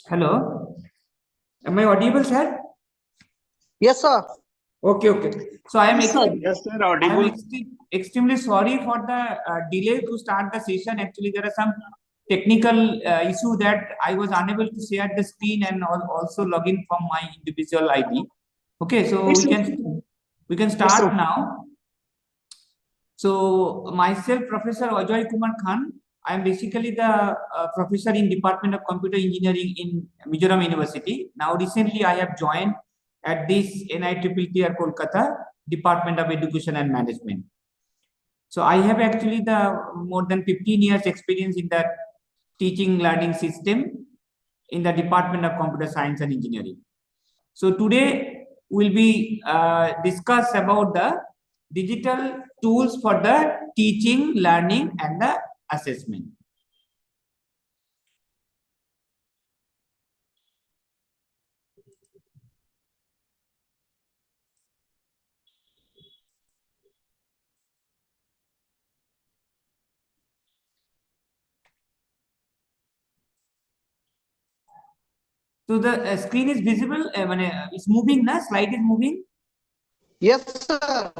Hello. Am I audible, sir? Yes, sir. Okay, okay. So I am Yes, sir. Yes, sir, I am audible. extremely sorry for the delay to start the session. Actually, there are some technical issue that I was unable to share the screen and also log in from my individual ID. Okay, so It's we can yes, sir. start now. So myself, Professor Ajoy Kumar Khan, I am basically the professor in Department of Computer Engineering in Mizoram University. Now recently I have joined at this NITTR Kolkata Department of Education and Management. So I have actually the more than 15 years experience in the teaching learning system in the Department of Computer Science and Engineering. So today we'll be discuss about the digital tools for the teaching, learning, and the assessment. So the screen is visible. It's moving. Na slide is moving. Yes, sir.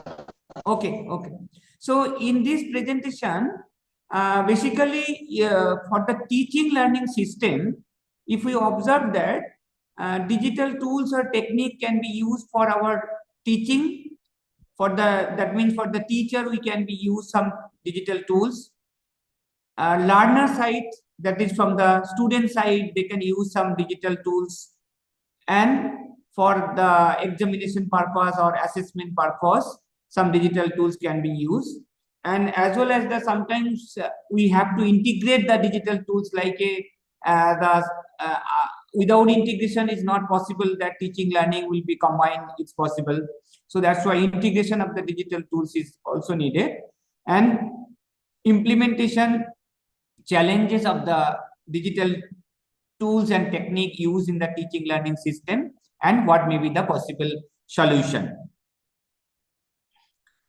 Okay, okay. So in this presentation, basically for the teaching learning system, if we observe that digital tools or technique can be used for our teaching. For the that means for the teacher, we can be use some digital tools. Learner side, that is from the student side, they can use some digital tools, and for the examination purpose or assessment purpose, some digital tools can be used. And as well as the sometimes we have to integrate the digital tools like a the without integration is not possible that teaching learning will be combined. It's possible. So that's why integration of the digital tools is also needed, and implementation challenges of the digital tools and technique used in the teaching learning system, and what may be the possible solution.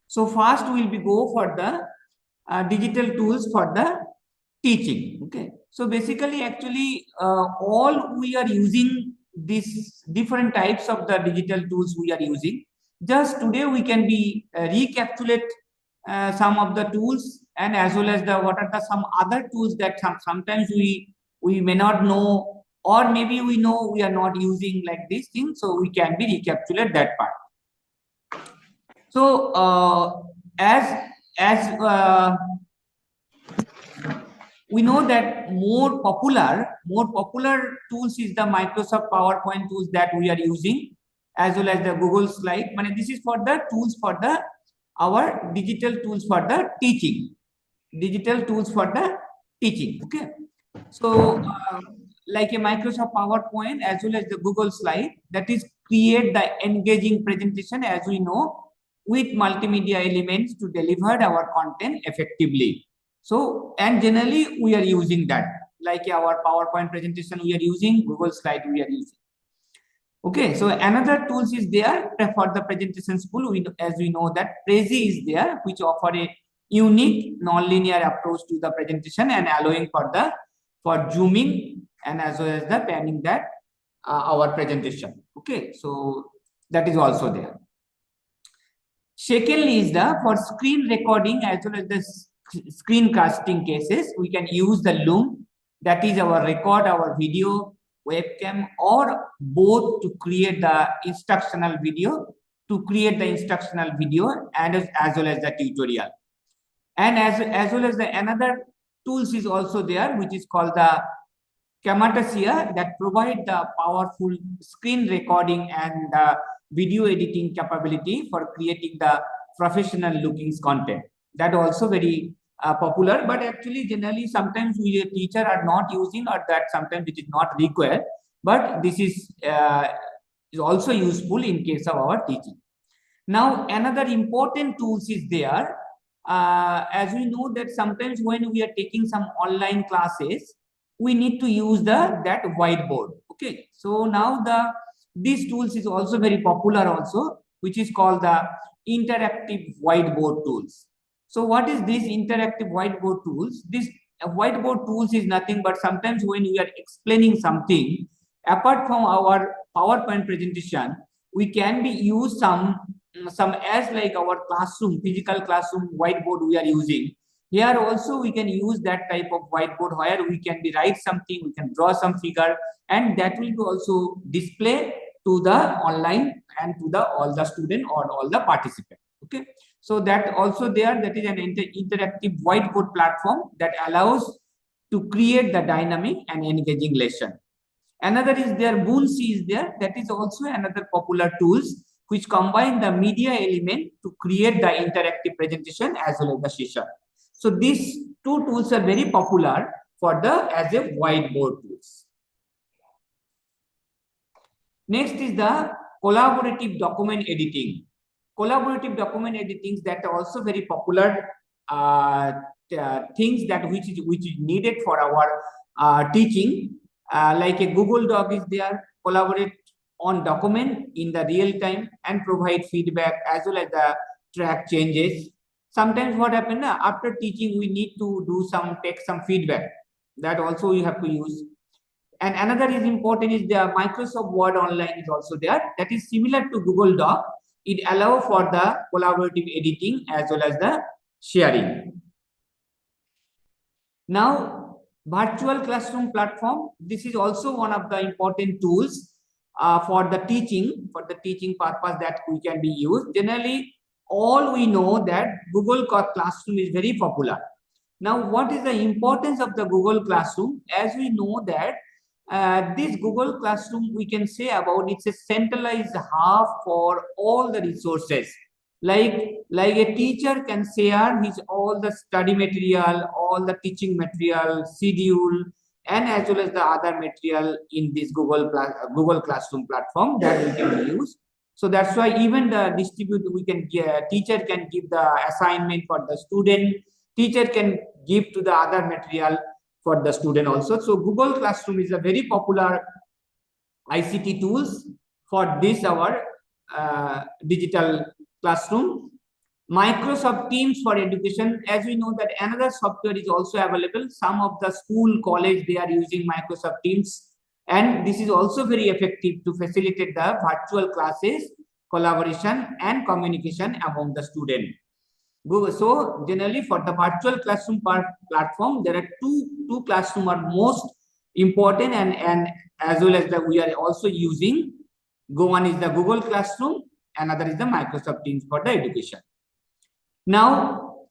So first we'll be go for the digital tools for the teaching. Okay, so basically actually all we are using these different types of the digital tools we are using. Just today we can be recapitulate some of the tools, and as well as the what are the some other tools that sometimes we may not know, or maybe we know we are not using like this thing, so we can be recapitulate that part. So as we know that more popular tools is the Microsoft PowerPoint tools that we are using, as well as the Google Slide. This is for the tools for the our digital tools for the teaching, okay. So like a Microsoft PowerPoint as well as the Google Slide, that is create the engaging presentation, as we know, with multimedia elements to deliver our content effectively. So, and generally we are using that, like our PowerPoint presentation we are using, Google Slide we are using. Okay, so another tools is there for the presentation tool. As we know that Prezi is there, which offer a unique non-linear approach to the presentation and allowing for zooming and as well as the panning that our presentation. Okay, so that is also there. Secondly is the for screen recording as well as the screencasting cases, we can use the Loom, that is our record our video webcam or both to create the instructional video and as well as the tutorial. And as well as the another tools is also there, which is called the Camtasia, that provide the powerful screen recording and video editing capability for creating the professional looking content. That also very popular, but actually generally sometimes we a teacher are not using, or that sometimes it is not required, but this is also useful in case of our teaching. Now another important tools is there. As we know that sometimes when we are taking some online classes, we need to use that whiteboard. Okay, so now these tools is also very popular also, which is called the interactive whiteboard tools. So what is this interactive whiteboard tools? This whiteboard tools is nothing but sometimes when we are explaining something, apart from our PowerPoint presentation, we can be use some as like our classroom, physical classroom whiteboard we are using. Here also we can use that type of whiteboard where we can be write something, we can draw some figure, and that will be also display to the online and to the all the student or all the participant. Okay, so that also there, that is an interactive whiteboard platform that allows to create the dynamic and engaging lesson. Another is there, Boonsea is there. That is also another popular tools which combine the media element to create the interactive presentation as well as the session. So these two tools are very popular for the as a whiteboard tools. Next is the collaborative document editing. Collaborative document editing, that are also very popular things that which is needed for our teaching. Like a Google Doc is there, collaborate on document in the real time and provide feedback as well as the track changes. Sometimes what happens after teaching, we need to do take some feedback. That also you have to use. And another is important is the Microsoft Word Online is also there. That is similar to Google Doc. It allows for the collaborative editing as well as the sharing. Now, virtual classroom platform. This is also one of the important tools for the teaching purpose that we can be used. Generally, all we know that Google Classroom is very popular. Now, what is the importance of the Google Classroom? As we know that this Google Classroom, we can say about it's a centralized hub for all the resources. Like a teacher can share his all the study material, all the teaching material, schedule, and as well as the other material in this Google Classroom platform that we can use. So that's why even the teacher can give the assignment for the student, teacher can give to the other material for the student also. So Google Classroom is a very popular ICT tools for this our digital classroom. Microsoft Teams for education, as we know that another software is also available. Some of the school, college, they are using Microsoft Teams, and this is also very effective to facilitate the virtual classes, collaboration and communication among the student. So generally for the virtual classroom platform, there are two classroom are most important, and as well as we are also using. One is the Google Classroom, another is the Microsoft Teams for the education. Now,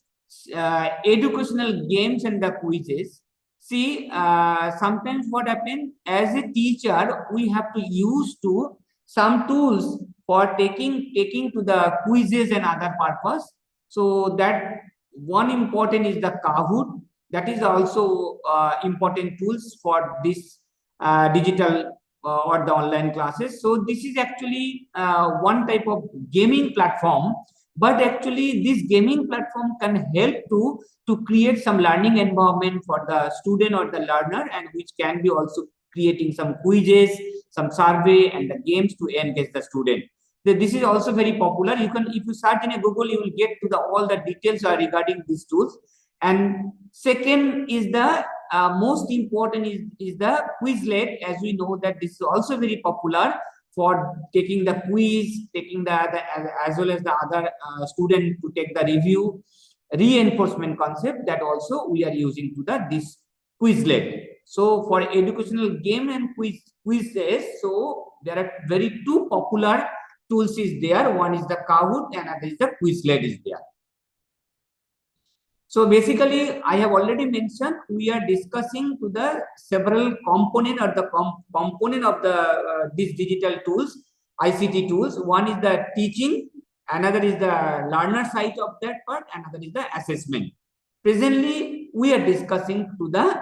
educational games and the quizzes. See, sometimes what happens as a teacher, we have to use some tools for taking to the quizzes and other purpose. So that one important is the Kahoot. That is also important tools for this digital or the online classes. So this is actually one type of gaming platform, but actually this gaming platform can help to create some learning environment for the student or the learner, and which can be also creating some quizzes, some survey and the games to engage the student. This is also very popular. You can, if you search in a Google, you will get to all the details regarding these tools. And second is the most important is the Quizlet. As we know that this is also very popular for taking the quiz, taking the as well as the other student to take the review, reinforcement concept, that also we are using to this Quizlet. So for educational game and quizzes, so there are very two popular tools is there. One is the Kahoot and other is the Quizlet is there. So basically, I have already mentioned we are discussing to the several component or the component of the these digital tools, ICT tools. One is the teaching, another is the learner side of that part, another is the assessment. Presently, we are discussing to the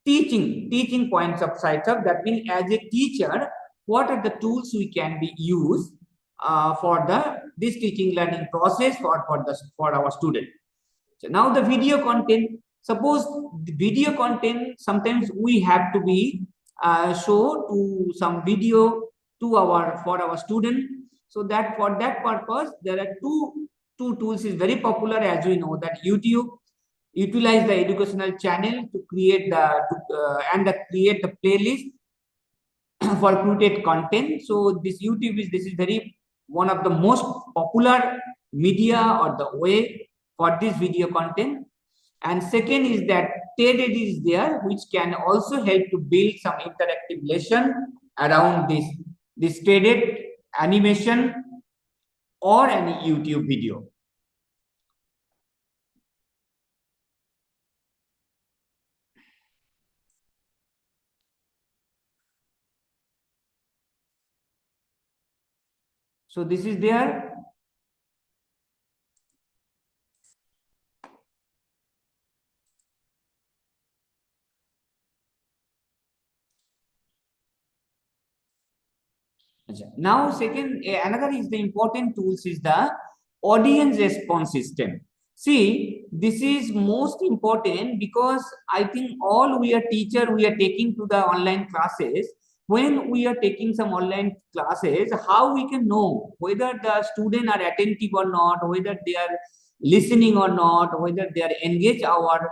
teaching points of sides of that. Means as a teacher, what are the tools we can be used for this teaching learning process for our student. So now the video content. Suppose the video content, sometimes we have to be show to some video to for our student. So that for that purpose, there are two tools is very popular. As we know that YouTube utilize the educational channel to create create the playlist for created content. So this YouTube is very one of the most popular media or the way for this video content. And second is that TED is there, which can also help to build some interactive lesson around this TED animation or any YouTube video. So this is there. Now, second, another is the important tools is the audience response system. See, this is most important because I think all we are teacher, we are taking to the online classes. When we are taking some online classes, how we can know whether the student are attentive or not, whether they are listening or not, whether they are engaged our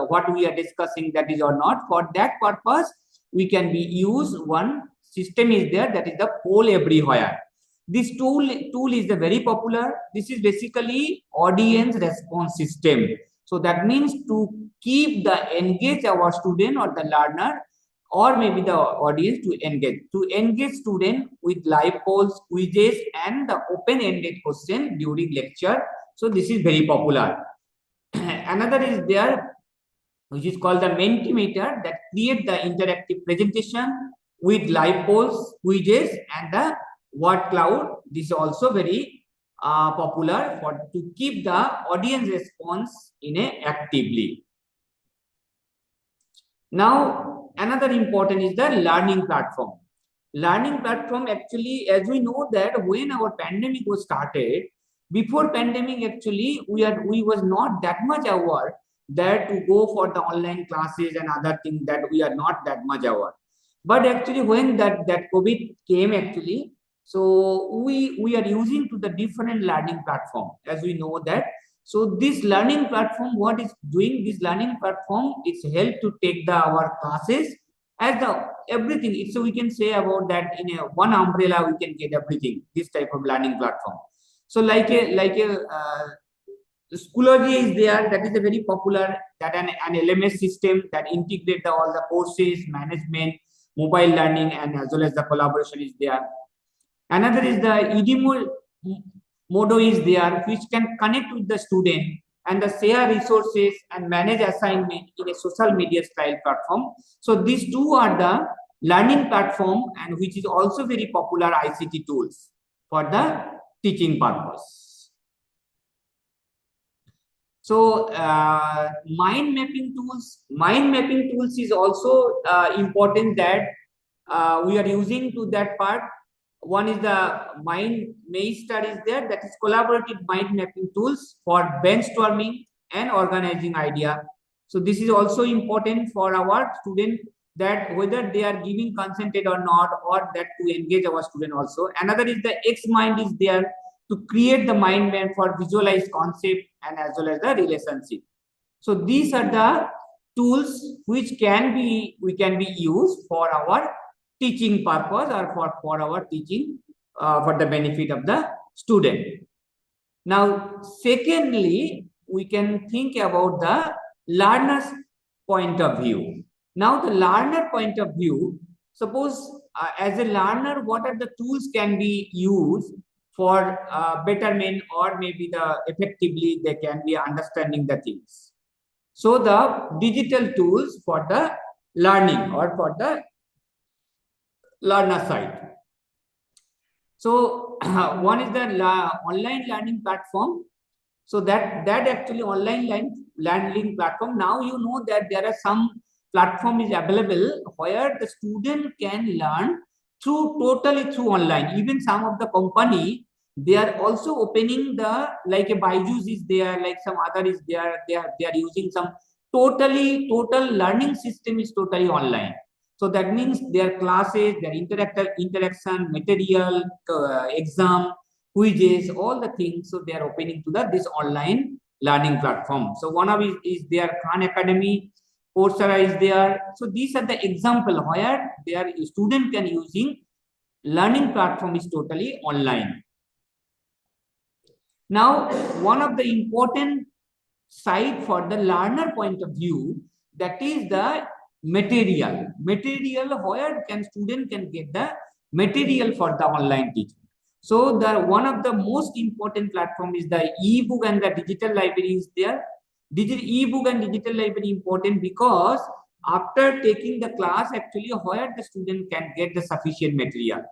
what we are discussing that is or not. For that purpose, we can be use one system is there, that is the Poll Everywhere. This tool is the very popular. This is basically audience response system. So that means to keep the engage our student or the learner or maybe the audience to engage student with live polls, quizzes and the open-ended question during lecture. So this is very popular. Another is there, which is called the Mentimeter, that create the interactive presentation with live polls, quizzes, and the word cloud. This is also very popular for to keep the audience response in a actively. Now, another important is the learning platform. Learning platform actually, as we know that when our pandemic was started, before pandemic actually we was not that much aware that to go for the online classes and other things, that we are not that much aware. But actually when that COVID came actually, so we are using to the different learning platform, as we know that. So this learning platform, what is doing, this learning platform is help to take the our classes as the everything. So we can say about that in a one umbrella we can get everything, this type of learning platform. So like a Schoology is there, that is a very popular, that an LMS system that integrate all the courses, management, mobile learning, and as well as the collaboration is there. Another is the Modo is there, which can connect with the student and the share resources and manage assignment in a social media style platform. So these two are the learning platform, and which is also very popular ICT tools for the teaching purpose. So mind mapping tools is also important, that we are using to that part. One is the Master is there, that is collaborative mind mapping tools for brainstorming and organizing idea. So this is also important for our student, that whether they are giving consented or not, or that to engage our student also. Another is the X-Mind is there to create the mind map for visualize concept and as well as the relationship. So these are the tools which we can be used for our teaching purpose, or for our teaching for the benefit of the student. Now, secondly, we can think about the learner's point of view. Now, the learner point of view, suppose as a learner, what are the tools can be used for betterment, or maybe the effectively they can be understanding the things. So the digital tools for the learning or for the learner side. So one is the online learning platform. So that actually online learning platform, now you know that there are some platform is available where the student can learn totally through online. Even some of the company, they are also opening the, like a Byju's is there, like some other is there, they are using some total learning system is totally online. So that means their classes, their interaction, material, exam, quizzes, all the things. So they are opening to this online learning platform. So one of it is their Khan Academy. Coursera is there. So these are the example where their student can using learning platform is totally online. Now, one of the important side for the learner point of view, that is the material where can student can get the material for the online teaching. So the one of the most important platform is the ebook and the digital library is there. Digital ebook and digital library important because after taking the class, actually where the student can get the sufficient material.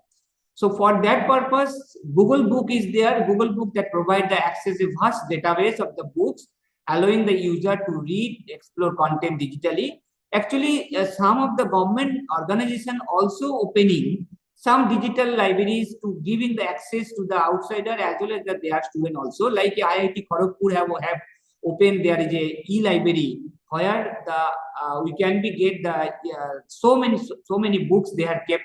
So for that purpose, Google Book is there. Google Book that provide the access a vast database of the books, allowing the user to read, explore content digitally. Actually, some of the government organization also opening some digital libraries to giving the access to the outsider as well as their student also. Like IIT Kharagpur have opened, there is a e-library where the we can be get the so many books they have kept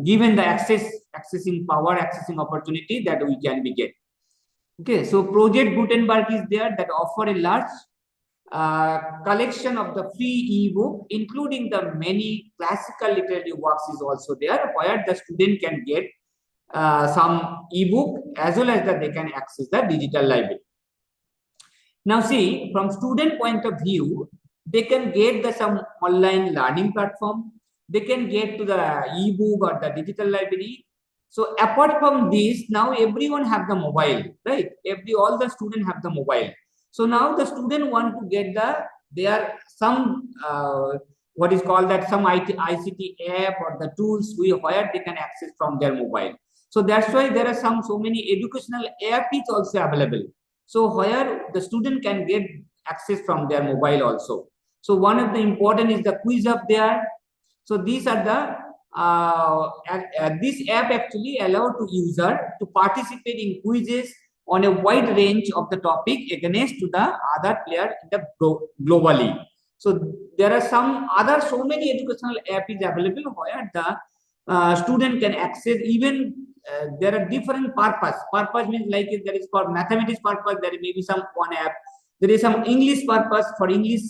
given the accessing power, accessing opportunity that we can be get. Okay, so Project Gutenberg is there that offer a large collection of the free ebook, including the many classical literary works is also there, where the student can get some ebook as well as that they can access the digital library. Now see, from student point of view, they can get the some online learning platform. They can get to the ebook or the digital library. So apart from this, now everyone have the mobile, right? All the students have the mobile. So now the student want to get there some what is called that some ICT app or the tools where they can access from their mobile. So that's why there are so many educational app is also available. So where the student can get access from their mobile also. So one of the important is the quiz up there. So these are the this app actually allow to user to participate in quizzes on a wide range of the topic against to the other player in the globally. So there are so many educational app is available where the student can access. Even there are different purpose. Purpose means like if there is for mathematics purpose, there may be some one app. There is some English purpose for English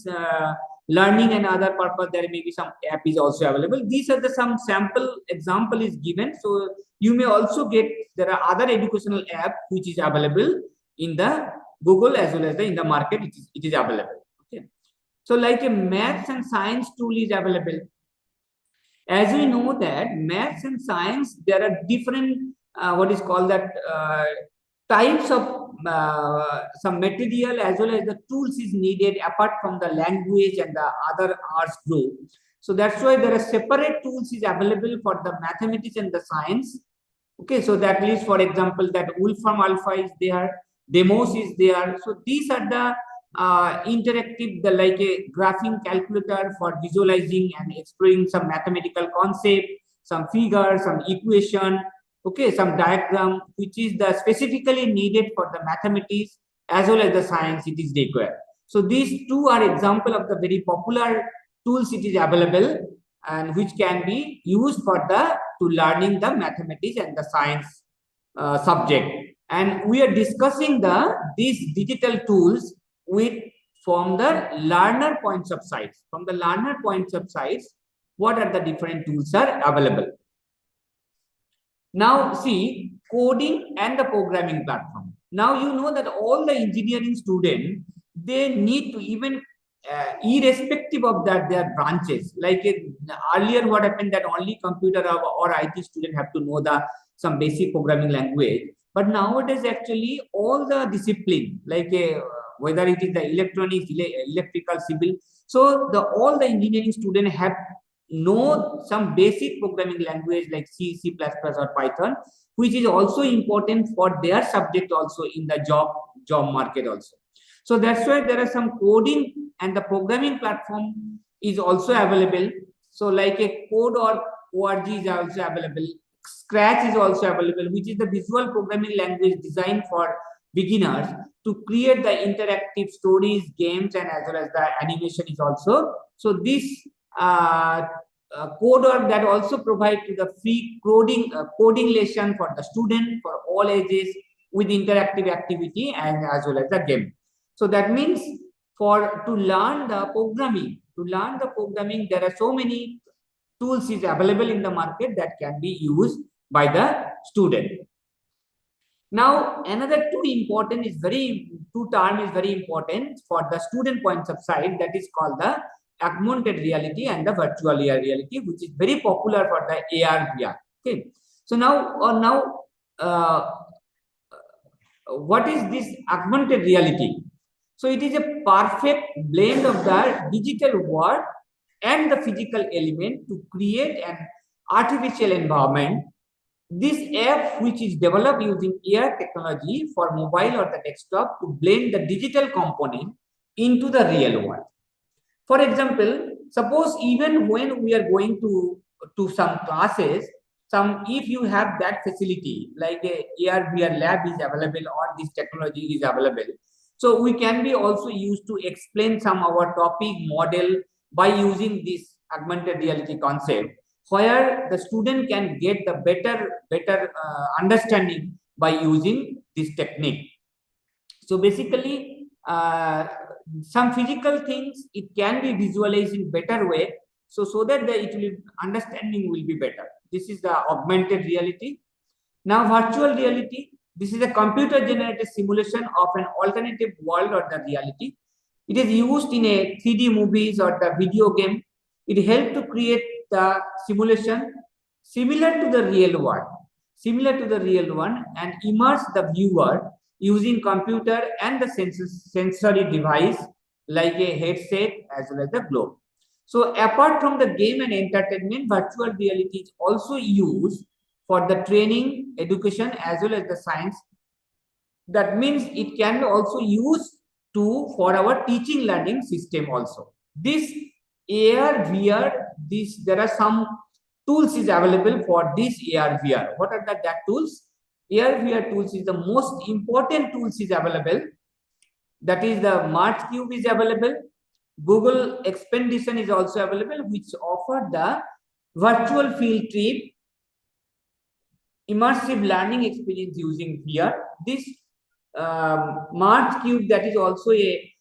learning and other purpose. There may be some app is also available. These are the some sample example is given. So you may also get, there are other educational app which is available in the Google as well as in the market. It is available. Okay. So like a maths and science tool is available. As we know that maths and science, there are different what is called that types of some material as well as the tools is needed apart from the language and the other arts group. So that's why there are separate tools is available for the mathematics and the science. Okay, so that is, for example, that Wolfram Alpha is there, Demos is there. So these are the interactive, the like a graphing calculator for visualizing and exploring some mathematical concept, some figures, some equation. Okay, some diagram which is the specifically needed for the mathematics as well as the science it is required. So these two are example of the very popular tools it is available and which can be used for to learning the mathematics and the science subject. And we are discussing these digital tools from the learner points of sight. From the learner points of sight, what are the different tools are available? Now see, coding and the programming platform. Now you know that all the engineering students, they need to even irrespective of that their branches. Like earlier what happened that only computer or IT student have to know some basic programming language. But nowadays actually all the discipline like whether it is the electronics, electrical, civil. So all the engineering students have know some basic programming language like C, C++ or Python, which is also important for their subject also in the job market also. So that's why there are some coding and the programming platform is also available. So like a Code.org is also available. Scratch is also available, which is the visual programming language designed for beginners to create the interactive stories, games, and as well as the animation is also. So this Code.org that also provide to the free coding lesson for the student for all ages with interactive activity and as well as the game. So that means to learn the programming. To learn the programming, there are so many tools is available in the market that can be used by the student. Now, another two term is very important for the student points of sight, that is called the augmented reality and the virtual reality, which is very popular for the AR VR. Okay, so what is this augmented reality? So it is a perfect blend of the digital world and the physical element to create an artificial environment. This app, which is developed using AR technology for mobile or the desktop, to blend the digital component into the real world. For example, suppose even when we are going to some classes, if you have that facility like a AR VR lab is available or this technology is available, so we can be also used to explain some our topic model by using this augmented reality concept, where the student can get the better understanding by using this technique. So basically, some physical things it can be visualized in better way, so that the understanding will be better. This is the augmented reality. Now, virtual reality. This is a computer generated simulation of an alternative world or the reality. It is used in a 3D movies or the video game. It helps to create the simulation similar to the real one, and immerse the viewer using computer and the sensory device like a headset as well as the globe. So apart from the game and entertainment, virtual reality is also used for the training, education as well as the science. That means it can also use for our teaching learning system also. This AR VR, there are some tools is available for this AR VR. What are that tools? AR VR tools is the most important tools is available. That is the MarchCube is available. Google Expedition is also available, which offer the virtual field trip, immersive learning experience using VR. This MarchCube, that is also a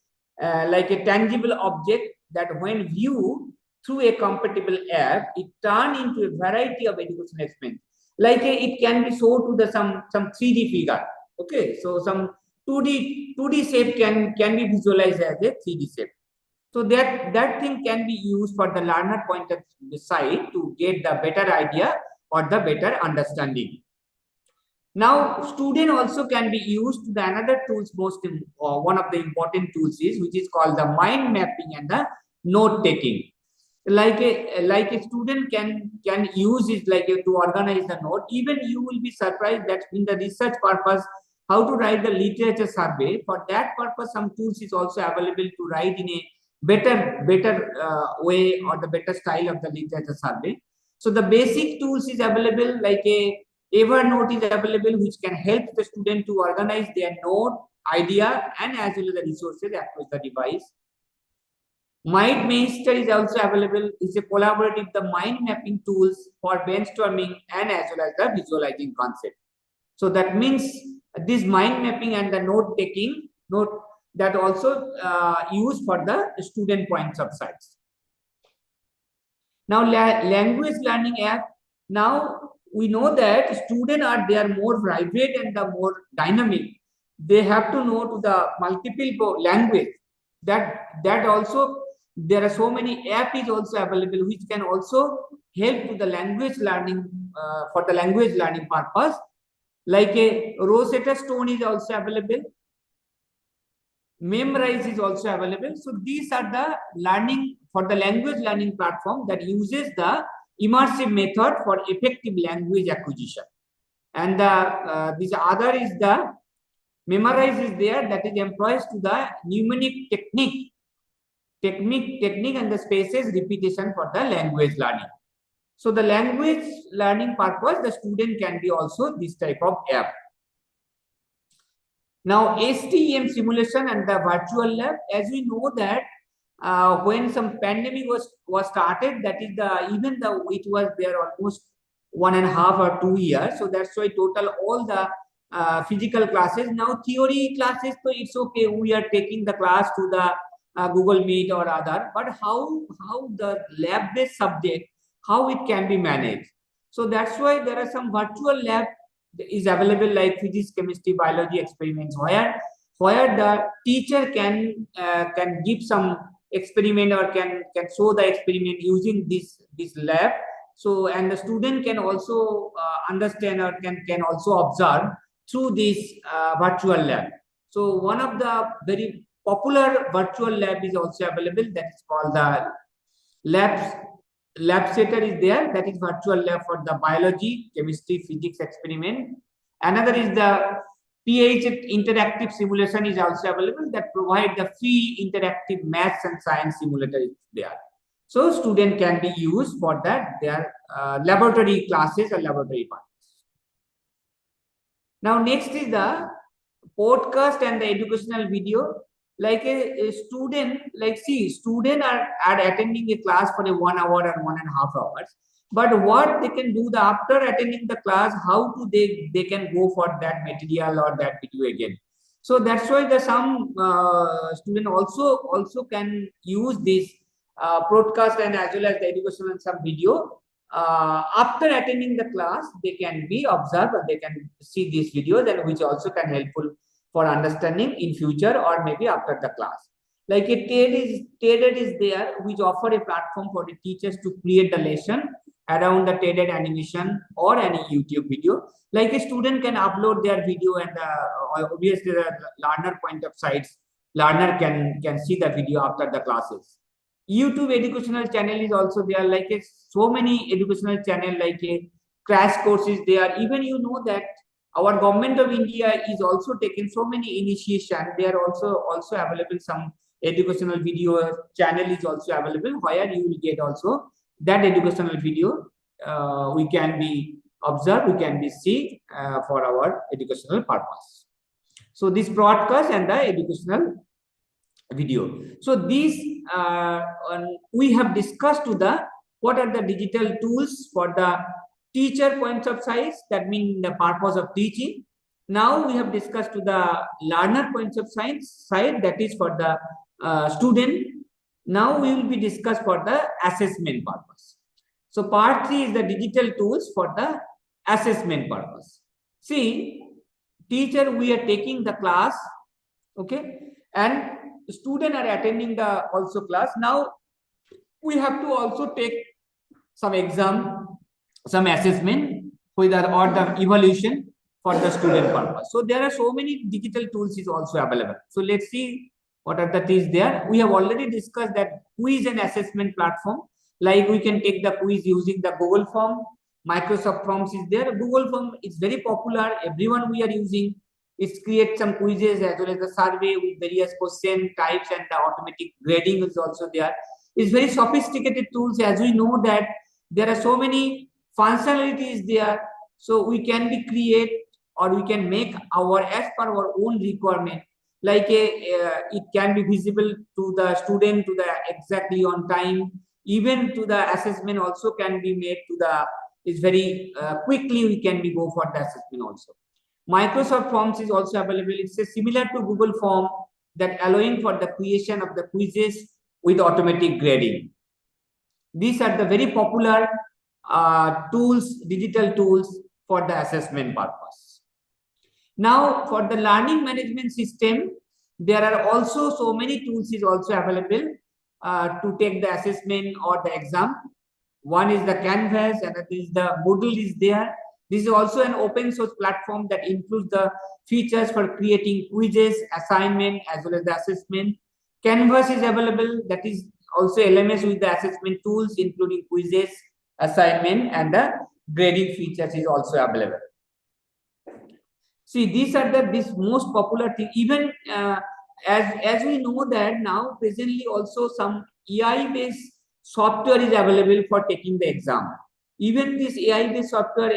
like a tangible object that when viewed through a compatible app, it turn into a variety of educational experience. Like it can be shown to the some 3D figure. Okay, so some 2D shape can be visualized as a 3D shape. So that thing can be used for the learner point of sight to get the better idea or the better understanding. Now, student also can be used to the another tools. One of the important tools is which is called the mind mapping and the note taking. Like a student can use it to organize the note. Even you will be surprised that in the research purpose, how to write the literature survey. For that purpose, some tools is also available to write in a better way or the better style of the literature survey. So the basic tools is available, like a Evernote is available, which can help the student to organize their note, idea, and as well as the resources across the device. MindMeister is also available. It's a collaborative the mind mapping tools for brainstorming and as well as the visualizing concept. So that means this mind mapping and the note taking that also used for the student points of sights. Now language learning app. Now we know that students they are more vibrant and the more dynamic. They have to know to the multiple language. That also there are so many apps is also available which can also help to the language learning for the language learning purpose. Like a Rosetta Stone is also available. Memrise is also available. So these are the learning for the language learning platform that uses the immersive method for effective language acquisition. And this other is the Memrise is there, that is employs to the mnemonic technique and the spaces repetition for the language learning. So the language learning purpose, the student can be also this type of app. Now STEM simulation and the virtual lab, as we know that when some pandemic was started, that is it was there almost 1.5 or 2 years. So that's why total all the physical classes, now theory classes, so it's okay, we are taking the class to the Google Meet or other, but how the lab-based subject, how it can be managed. So that's why there are some virtual lab is available like physics, chemistry, biology experiments where the teacher can give some experiment or can show the experiment using this lab. So and the student can also understand or can also observe through this virtual lab. So one of the very popular virtual lab is also available, that is called the LabSetter is there, that is virtual lab for the biology, chemistry, physics experiment. Another is the PH interactive simulation is also available, that provide the free interactive maths and science simulator is there. So student can be used for that their laboratory classes or laboratory parts. Now next is the podcast and the educational video. Like a student, like see, student are attending a class for a 1 hour or 1.5 hours. But what they can do after attending the class, how do they can go for that material or that video again. So that's why the some student also can use this broadcast and as well as the education and some video. After attending the class, they can be observed or they can see these videos, and which also can helpful for understanding in future or maybe after the class. Like a TED is there, which offer a platform for the teachers to create the lesson around the TED animation or any YouTube video. Like a student can upload their video and obviously the learner point of sites, learner can see the video after the classes. YouTube educational channel is also there, like so many educational channel, like a crash courses there. Even you know that our government of India is also taking so many initiation. They are also available. Some educational video channel is also available where you will get also that educational video. We can be observed, we can be see for our educational purpose. So this broadcast and the educational video. So these we have discussed to the what are the digital tools for the teacher points of sight, that means the purpose of teaching. Now we have discussed to the learner points of side, that is for the student. Now we will be discussed for the assessment purpose. So part 3 is the digital tools for the assessment purpose. See, teacher, we are taking the class, okay, and student are attending the also class. Now we have to also take some exam, some assessment with or the evaluation for the student purpose. So there are so many digital tools is also available. So let's see what are the things there. We have already discussed that quiz and assessment platform. Like we can take the quiz using the Google Form. Microsoft Forms is there. Google Form is very popular. Everyone we are using. It creates some quizzes as well as the survey with various question types, and the automatic grading is also there. It's very sophisticated tools, as we know that there are so many functionalities there. So we can be create or we can make our as per our own requirement. Like it can be visible to the student to the exactly on time. Even to the assessment also can be made to the is very quickly we can be go for the assessment also. Microsoft Forms is also available. It's a similar to Google Form that allowing for the creation of the quizzes with automatic grading. These are the very popular tools, digital tools for the assessment purpose. Now for the learning management system, there are also so many tools is also available to take the assessment or the exam. One is the Canvas, another is the Moodle is there. This is also an open source platform that includes the features for creating quizzes, assignment, as well as the assessment. Canvas is available, that is also LMS with the assessment tools, including quizzes, assignment, and the grading features is also available. See, these are this most popular thing. Even as we know that now presently also some AI-based software is available for taking the exam. Even this AI-based software,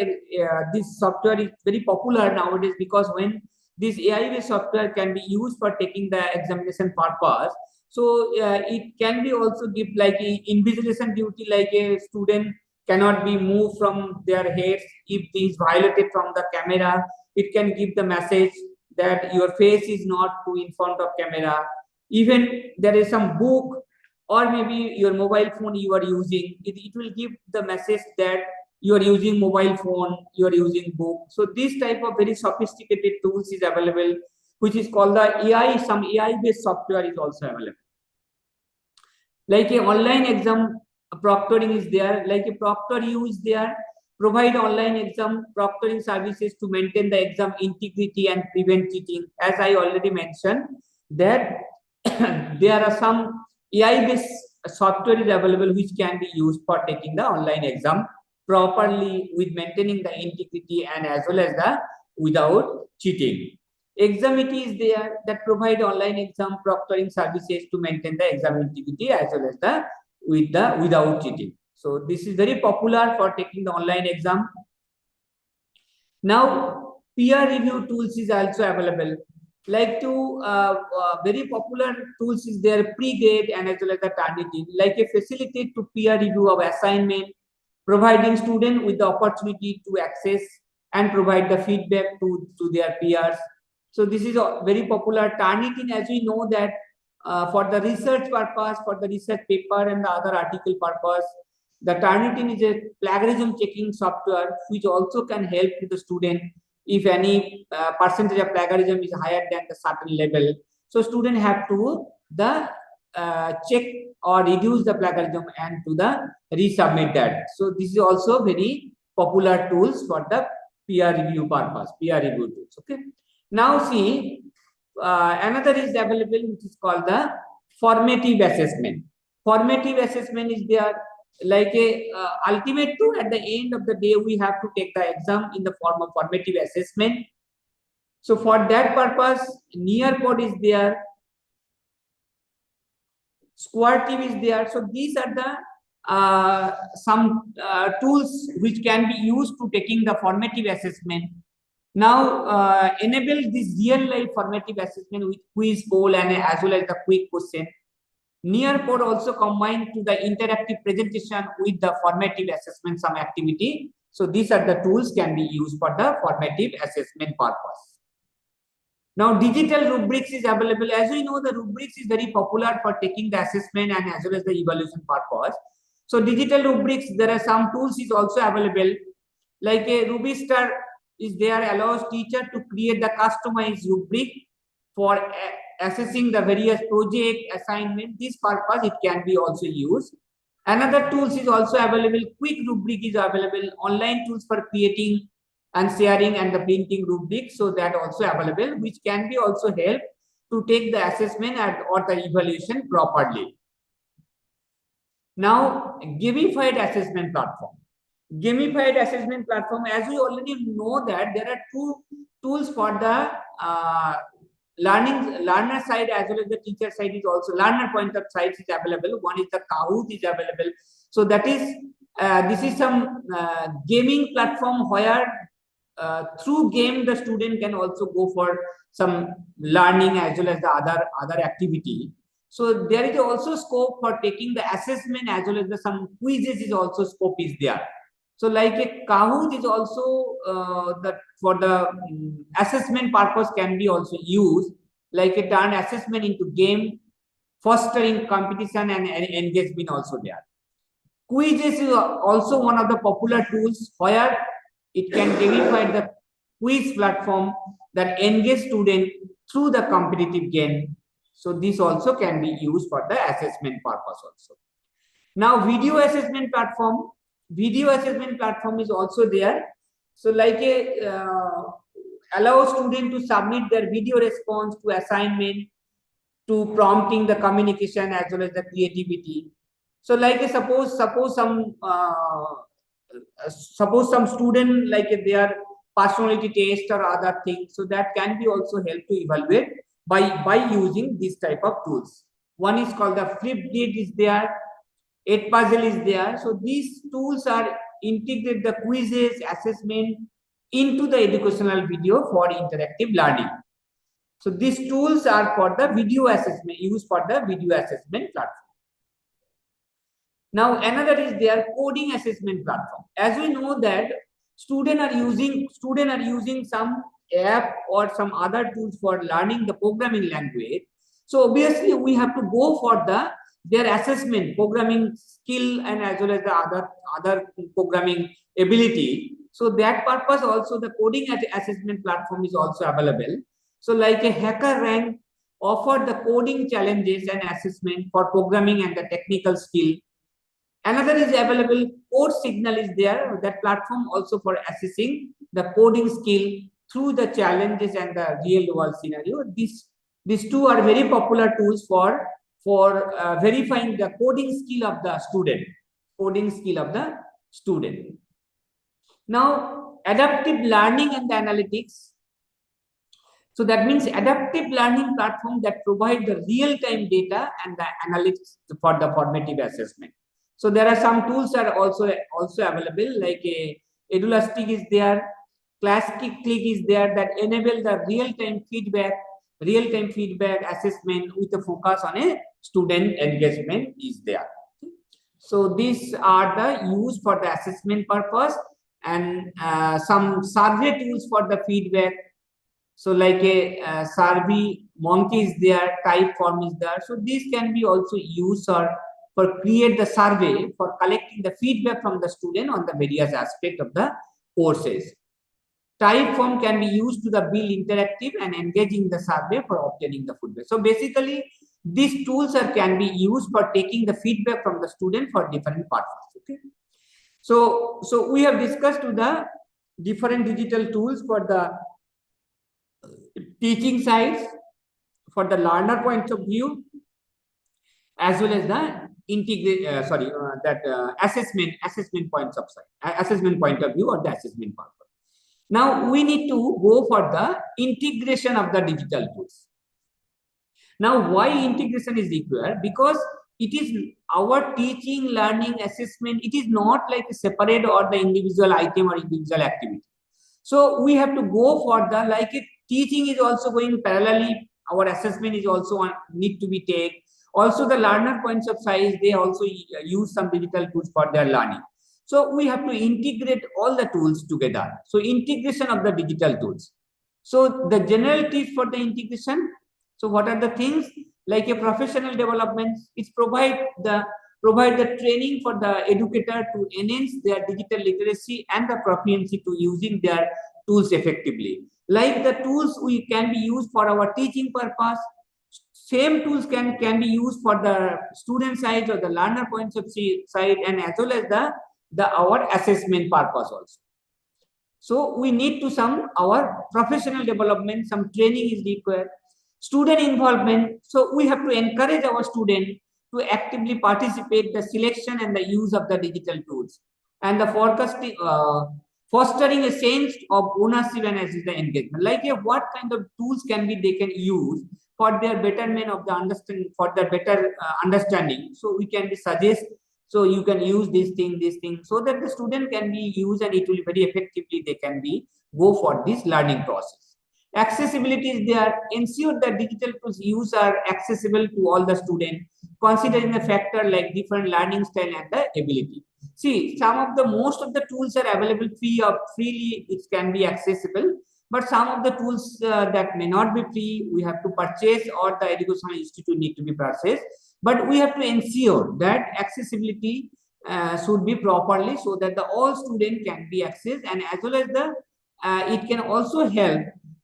this software is very popular nowadays, because when this AI-based software can be used for taking the examination purpose, so it can be also give like a invigilation duty, like a student cannot be moved from their heads if it is violated from the camera. It can give the message that your face is not in front of camera. Even there is some book or maybe your mobile phone you are using, it will give the message that you are using mobile phone, you are using book. So this type of very sophisticated tools is available, which is called the AI. Some AI based software is also available. Like a online exam proctoring is there, like a ProctorU is there, provide online exam proctoring services to maintain the exam integrity and prevent cheating. As I already mentioned, that there are some AI based software is available which can be used for taking the online exam properly with maintaining the integrity and as well as the without cheating. Examity is there that provide online exam proctoring services to maintain the exam integrity as well as the without cheating. So this is very popular for taking the online exam. Now peer review tools is also available. Like very popular tools is there, pre-grade and as well as the Turnitin, like a facilitate to peer review of assignment, providing student with the opportunity to access and provide the feedback to their peers. So this is a very popular. Turnitin, as we know that for the research purpose, for the research paper and the other article purpose, the Turnitin is a plagiarism checking software which also can help to the student if any percentage of plagiarism is higher than the certain level. So student have to check or reduce the plagiarism and to the resubmit that. So this is also very popular tools for the peer review purpose, peer review tools. Okay. Now see, another is available which is called the formative assessment. Formative assessment is there, like a ultimate to at the end of the day we have to take the exam in the form of formative assessment. So for that purpose, Nearpod is there, Squaretive is there. So these are the some tools which can be used to taking the formative assessment. Now enable this real life formative assessment with quiz, poll and as well as the quick question. Nearpod also combined to the interactive presentation with the formative assessment some activity. So these are the tools can be used for the formative assessment purpose. Now digital rubrics is available. As we know, the rubrics is very popular for taking the assessment and as well as the evaluation purpose. So digital rubrics, there are some tools is also available, like a Rubistar is there, allows teacher to create the customized rubric for assessing the various project assignment. This purpose it can be also used. Another tools is also available. Quick rubric is available. Online tools for creating and sharing and the printing rubric. So that also available, which can be also help to take the assessment or the evaluation properly. Now gamified assessment platform. Gamified assessment platform, as we already know that there are two tools for the learner side as well as the teacher side is also learner point of sites is available. One is the Kahoot is available. So that is this is some gaming platform where through game the student can also go for some learning as well as the other activity. So there is also scope for taking the assessment as well as the some quizzes is also scope is there. So like a Kahoot is also for the assessment purpose can be also used, like a turn assessment into game, fostering competition and engagement also there. Quizzes is also one of the popular tools where it can gamify the quiz platform that engage student through the competitive game. So this also can be used for the assessment purpose also. Now video assessment platform. Video assessment platform is also there. So like a allow student to submit their video response to assignment, to prompting the communication as well as the creativity. So like a suppose some student like their personality test or other things. So that can be also help to evaluate by using this type of tools. One is called the Flipgrid is there. Edpuzzle is there. So these tools are integrate the quizzes, assessment into the educational video for interactive learning. So these tools are for the video assessment, used for the video assessment platform. Now another is their coding assessment platform. As we know that students are using some app or some other tools for learning the programming language. So obviously we have to go for their assessment, programming skill, and as well as the other programming ability. So that purpose also the coding assessment platform is also available. So like a HackerRank offer the coding challenges and assessment for programming and the technical skill. Another is available, CodeSignal is there, that platform also for assessing the coding skill through the challenges and the real world scenario. These two are very popular tools for verifying the coding skill of the student. Now, adaptive learning and the analytics. So that means adaptive learning platform that provide the real-time data and the analytics for the formative assessment. So there are some tools that are also available, like a Edulastic is there, Classic Click is there, that enable the real-time feedback assessment with a focus on a student engagement is there. So these are the used for the assessment purpose, and some survey tools for the feedback. So like a survey monkey is there, Typeform is there. So these can be also used for create the survey for collecting the feedback from the student on the various aspect of the courses. Typeform can be used to the build interactive and engaging the survey for obtaining the feedback. So basically, these tools can be used for taking the feedback from the student for different purposes. Okay. So we have discussed the different digital tools for the teaching sides, for the learner point of view, as well as the assessment point of view or the assessment purpose. Now we need to go for the integration of the digital tools. Now why integration is required? Because it is our teaching, learning, assessment. It is not like a separate or the individual item or individual activity. So we have to go for the teaching is also going parallelly. Our assessment is also need to be taken. Also the learner points of size, they also use some digital tools for their learning. So we have to integrate all the tools together. So integration of the digital tools. So the general tips for the integration. So what are the things? Like a professional development, it provide the training for the educator to enhance their digital literacy and the proficiency to using their tools effectively. Like the tools we can be used for our teaching purpose, same tools can be used for the student side or the learner points of side, and as well as our assessment purpose also. So we need to our professional development, some training is required. Student involvement. So we have to encourage our student to actively participate the selection and the use of the digital tools, and the fostering a sense of ownership and as the engagement. Like what kind of tools they can use for their betterment of the understanding, for the better understanding. So we can suggest. So you can use this thing, so that the student can be used and it will very effectively. They can go for this learning process. Accessibility is there. Ensure that digital tools use are accessible to all the students, considering the factor like different learning style and the ability. See, most of the tools are available freely. It can be accessible, but some of the tools that may not be free, we have to purchase, or the educational institute need to be purchased. But we have to ensure that accessibility should be properly, so that all students can be accessed, and as well as it can also help.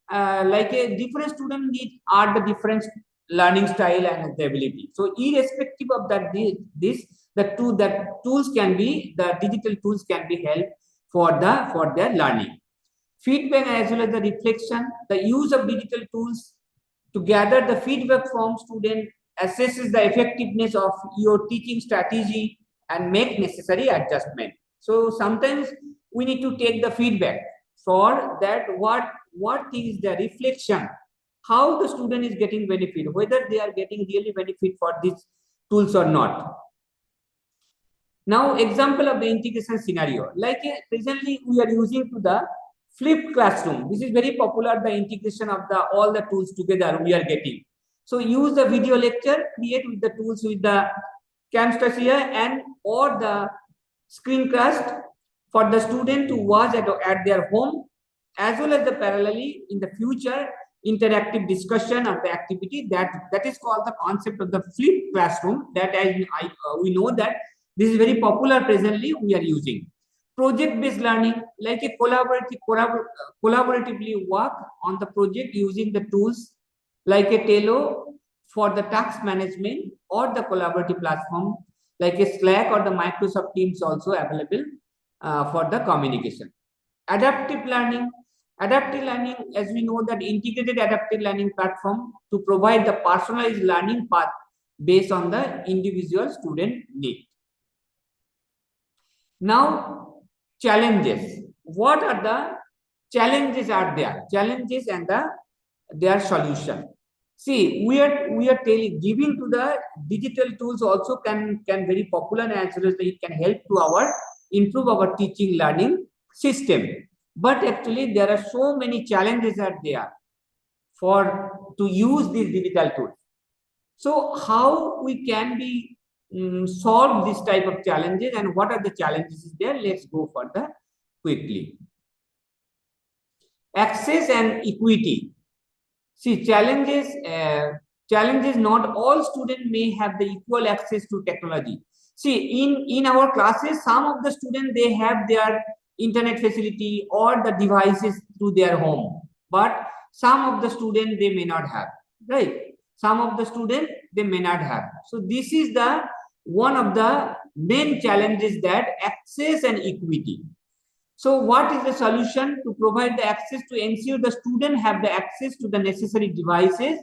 Like a different student needs are the different learning style and the ability. So irrespective of that, the tools can be, the digital tools can be help for their learning. Feedback as well as the reflection. The use of digital tools to gather the feedback from student, assesses the effectiveness of your teaching strategy, and make necessary adjustment. So sometimes we need to take the feedback for that. What is the reflection, how the student is getting benefit, whether they are getting really benefit for these tools or not. Now example of the integration scenario, like presently we are using to the flipped classroom. This is very popular, the integration of all the tools together we are getting. So use the video lecture, create with the tools with the Camtasia and or the screencast for the student to watch at their home, as well as the parallelly in the future interactive discussion of the activity. That is called the concept of the flipped classroom. That we know that this is very popular presently. We are using project-based learning, like a collaboratively work on the project using the tools like a Trello for the task management, or the collaborative platform like a Slack or the Microsoft Teams also available for the communication. Adaptive learning. Adaptive learning, as we know, that integrated adaptive learning platform to provide the personalized learning path based on the individual student need. Now, challenges. What are the challenges are there? Challenges and their solution. See, we are giving to the digital tools also can very popular, as well as it can help to improve our teaching learning system. But actually, there are so many challenges are there to use these digital tools. So how we can be solve this type of challenges, and what are the challenges there? Let's go further quickly. Access and equity. See, challenges. Not all students may have the equal access to technology. See, in our classes, some of the students, they have their internet facility or the devices to their home, but some of the students, they may not have, right? Some of the students, they may not have. So this is the one of the main challenges, that access and equity. So what is the solution to provide the access to ensure the student have the access to the necessary devices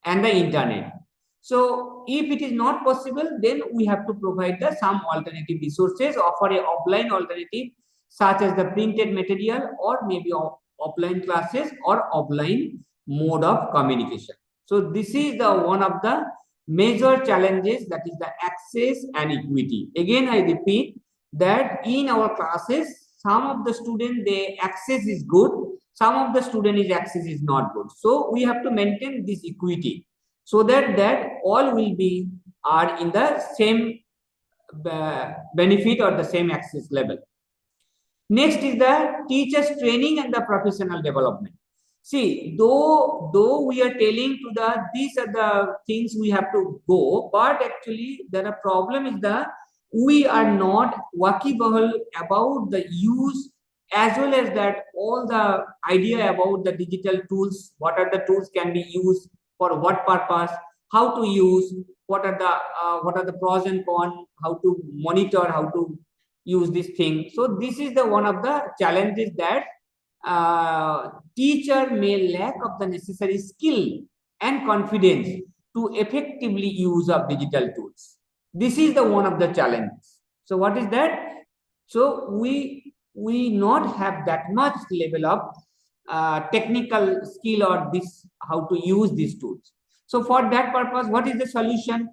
and the internet? So if it is not possible, then we have to provide some alternative resources, offer a offline alternative such as the printed material, or maybe offline classes or offline mode of communication. So this is the one of the major challenges, that is the access and equity. Again, I repeat that in our classes, some of the students, their access is good, some of the students' access is not good. So we have to maintain this equity, so that all will be are in the same benefit or the same access level. Next is the teachers training and the professional development. See, though we are telling to these are the things we have to go, but actually the problem is we are not workable about the use, as well as that all the idea about the digital tools. What are the tools can be used for what purpose? How to use? What are the pros and cons? How to monitor? How to use this thing? So this is the one of the challenges, that teacher may lack of the necessary skill and confidence to effectively use of digital tools. This is the one of the challenges. So what is that? So we not have that much level of technical skill, or this how to use these tools. So for that purpose, what is the solution?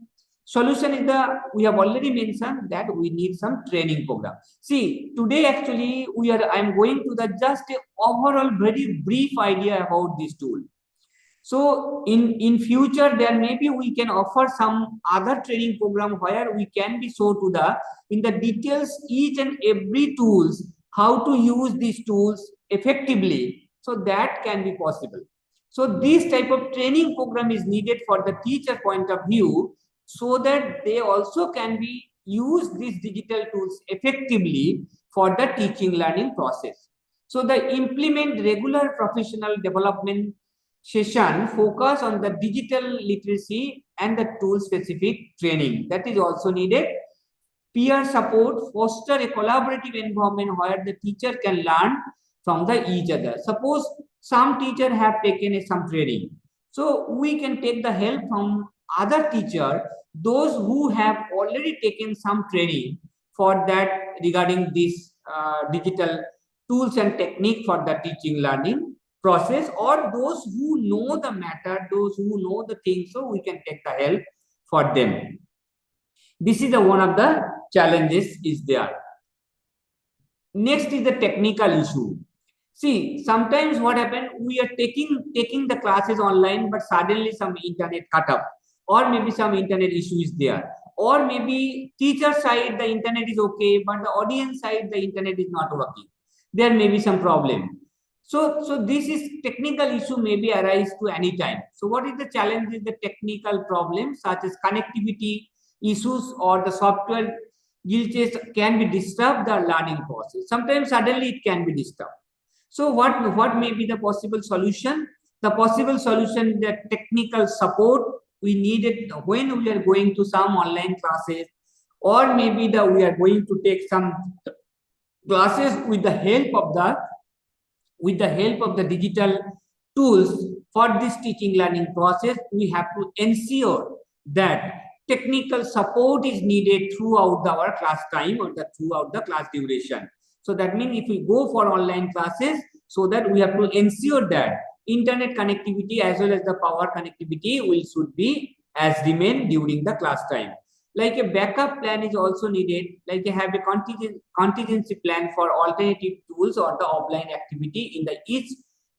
Solution is we have already mentioned that we need some training program. See, today actually I am going to just a overall very brief idea about this tool. So in future, there maybe we can offer some other training program where we can be show to in the details each and every tools, how to use these tools effectively. So that can be possible. So this type of training program is needed for the teacher point of view, so that they also can be use these digital tools effectively for the teaching learning process. So the implement regular professional development session focus on the digital literacy and the tool specific training, that is also needed. Peer support, foster a collaborative environment where the teacher can learn from each other. Suppose some teacher have taken some training, so we can take the help from other teacher, those who have already taken some training for that regarding this digital tools and technique for the teaching learning process, or those who know the matter, those who know the thing, so we can take the help for them. This is one of the challenges is there. Next is the technical issue. See, sometimes what happens, we are taking the classes online, but suddenly some internet cut up, or maybe some internet issue is there, or maybe teacher side the internet is okay, but the audience side the internet is not working. There may be some problem. So this is technical issue maybe arise to any time. So what is the challenge is the technical problems such as connectivity issues or the software glitches can be disturb the learning process. Sometimes suddenly it can be disturbed. So what may be the possible solution? The possible solution is that technical support we need it when we are going to some online classes, or maybe we are going to take some classes with the help of the digital tools for this teaching learning process. We have to ensure that technical support is needed throughout our class time or throughout the class duration. So that means if we go for online classes, so that we have to ensure that internet connectivity as well as the power connectivity should be as remain during the class time. Like a backup plan is also needed, like you have a contingency plan for alternative tools or the offline activity in the each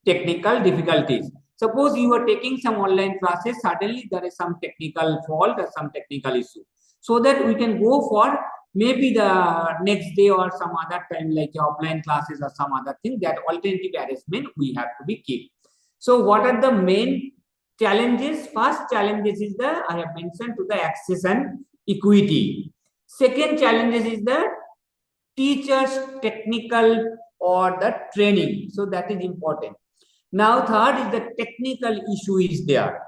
technical difficulties. Suppose you are taking some online classes, suddenly there is some technical fault or some technical issue. So that we can go for maybe the next day or some other time, like offline classes or some other thing, that alternative arrangement we have to be keep. So what are the main challenges? First challenges is the, I have mentioned, to the access and equity. Second challenges is the teachers technical or the training. So that is important. Now third is the technical issue is there.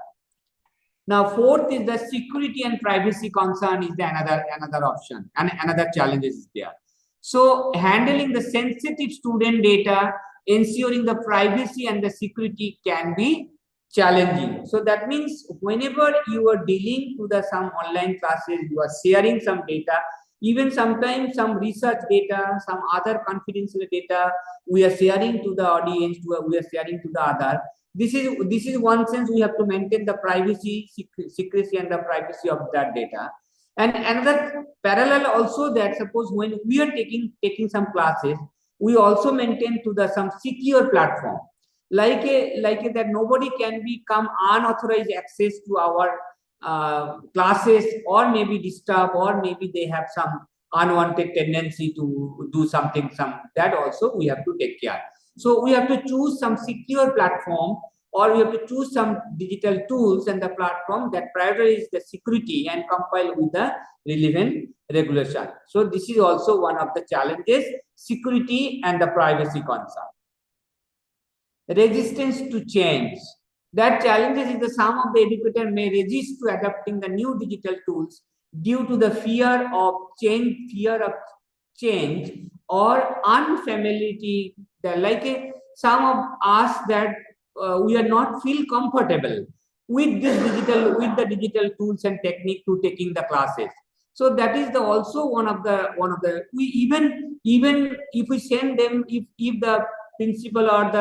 Now fourth is the security and privacy concern is the another option and another challenge is there. So handling the sensitive student data, ensuring the privacy and the security can be challenging. So that means whenever you are dealing to the some online classes, you are sharing some data, even sometimes some research data, some other confidential data we are sharing to the audience, we are sharing to the other. This is one sense we have to maintain the privacy, secrecy and the privacy of that data. And another parallel also that suppose when we are taking some classes, we also maintain to the some secure platform, like that nobody can become unauthorized access to our classes, or maybe disturb, or maybe they have some unwanted tendency to do something, that also we have to take care. So we have to choose some secure platform, or we have to choose some digital tools and the platform that prioritizes the security and compile with the relevant regulation. So this is also one of the challenges, security and the privacy concern. Resistance to change. That challenges is the some of the educator may resist to adapting the new digital tools due to the fear of change or unfamiliarity. Like some of us that we are not feel comfortable with the digital tools and technique to taking the classes. So that is also one of the we even if we send them, if the principal or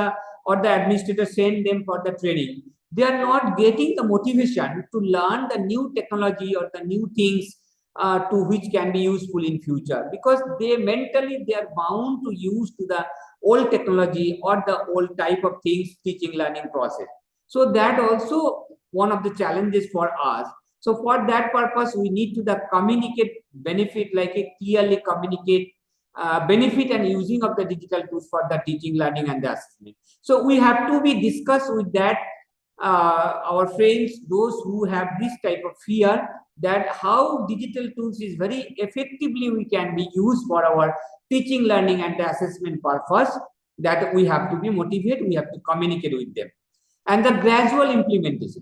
the administrator send them for the training, they are not getting the motivation to learn the new technology or the new things to which can be useful in future, because they mentally they are bound to use to the old technology or the old type of things teaching learning process. So that also one of the challenges for us. So for that purpose we need to the communicate benefit, like a clearly communicate benefit and using of the digital tools for the teaching, learning and the assessment. So we have to be discussed with that our friends, those who have this type of fear, that how digital tools is very effectively we can be used for our teaching, learning and the assessment purpose, that we have to be motivated, we have to communicate with them. And the gradual implementation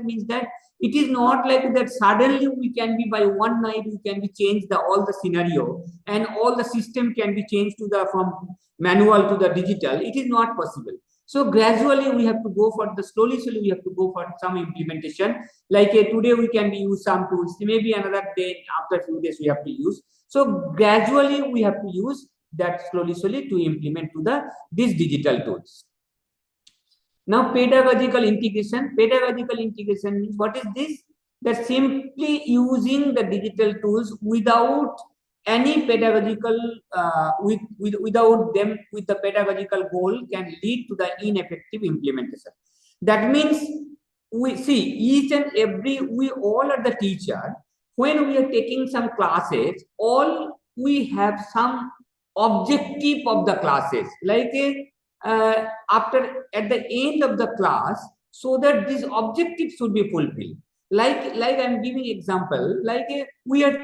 means that it is not like that suddenly we can be by one night we can be changed all the scenario and all the system can be changed to the from manual to the digital. It is not possible. So gradually we have to go for the slowly we have to go for some implementation. Like today we can use some tools, maybe another day, after a few days we have to use. So gradually we have to use that slowly to implement to these digital tools. Now pedagogical integration. Pedagogical integration means what is this? That simply using the digital tools without any pedagogical without them with the pedagogical goal can lead to the ineffective implementation. That means we see each and every, we all are the teacher. When we are taking some classes, all we have some objective of the classes, like after at the end of the class, so that these objectives should be fulfilled. Like I'm giving example, like we are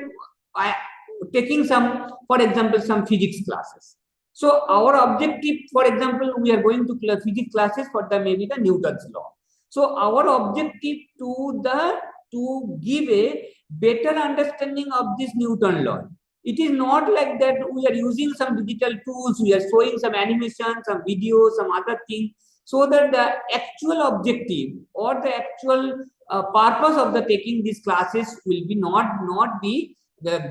taking some, for example, some physics classes. So our objective, for example, we are going to physics classes for the maybe the Newton's law. So our objective to give a better understanding of this Newton law. It is not like that we are using some digital tools, we are showing some animation, some video, some other thing, so that the actual objective or the actual purpose of the taking these classes will be not be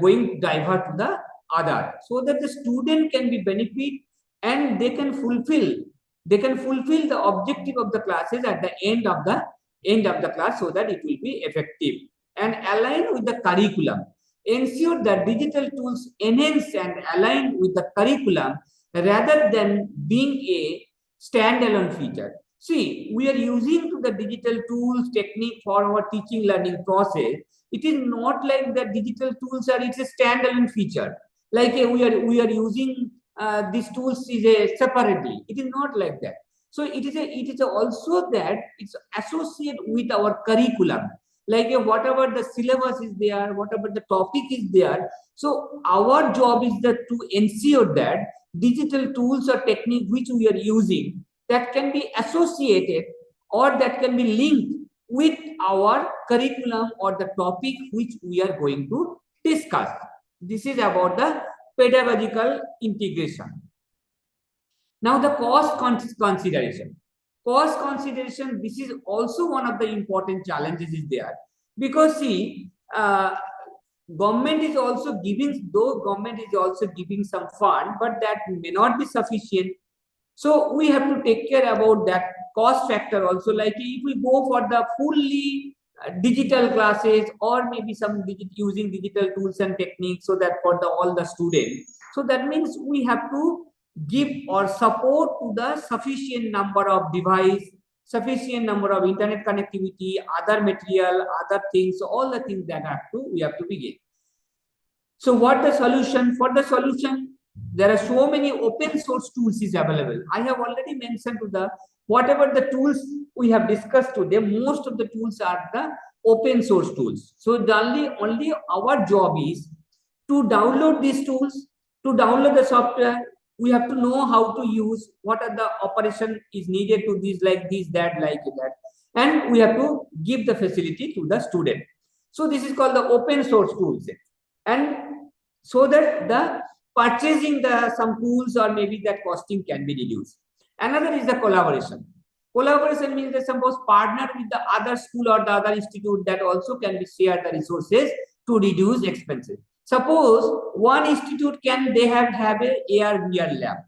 going divert to the other, so that the student can be benefit and they can fulfill the objective of the classes at the end of the class, so that it will be effective and align with the curriculum. Ensure that digital tools enhance and align with the curriculum rather than being a standalone feature. See, we are using the digital tools technique for our teaching learning process. It is not like the digital tools it's a standalone feature. Like we are using these tools separately. It is not like that. So it is also that it's associated with our curriculum. Like whatever the syllabus is there, whatever the topic is there. So our job is to ensure that digital tools or technique which we are using, that can be associated or that can be linked with our curriculum or the topic which we are going to discuss. This is about the pedagogical integration. Now the cost consideration. Cost consideration, this is also one of the important challenges is there, because see, government is also giving some fund, but that may not be sufficient. So we have to take care about that cost factor also. Like if we go for the fully digital classes, or maybe some using digital tools and techniques, so that for all the students, so that means we have to give or support to the sufficient number of device, sufficient number of internet connectivity, other material, other things, so all the things that we have to begin. So what the solution? For the solution, there are so many open source tools is available. I have already mentioned to the whatever the tools we have discussed today, most of the tools are the open source tools. So only our job is to download these tools, to download the software. We have to know how to use, what are the operation is needed to this, like this, that, like that, and we have to give the facility to the student. So this is called the open source tools, and so that the purchasing some tools or maybe that costing can be reduced. Another is the collaboration. Collaboration means that suppose partner with the other school or the other institute, that also can be share the resources to reduce expenses. Suppose one institute they have a AR/VR lab,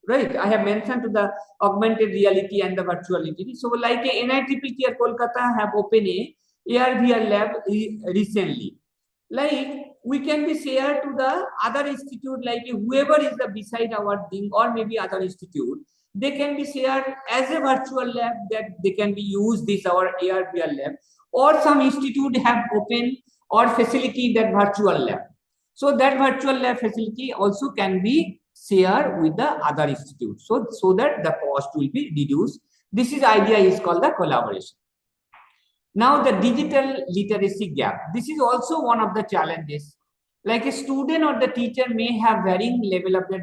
right? I have mentioned to the augmented reality and the virtual reality. So like a NITPT Kolkata have opened a AR/VR lab recently. Like we can be shared to the other institute, like whoever is beside our thing, or maybe other institute, they can be shared as a virtual lab, that they can be used this our AR/VR lab, or some institute have open or facility that virtual lab. So that virtual lab facility also can be shared with the other institute, so that the cost will be reduced. This idea is called the collaboration. Now the digital literacy gap. This is also one of the challenges. Like a student or the teacher may have varying level of the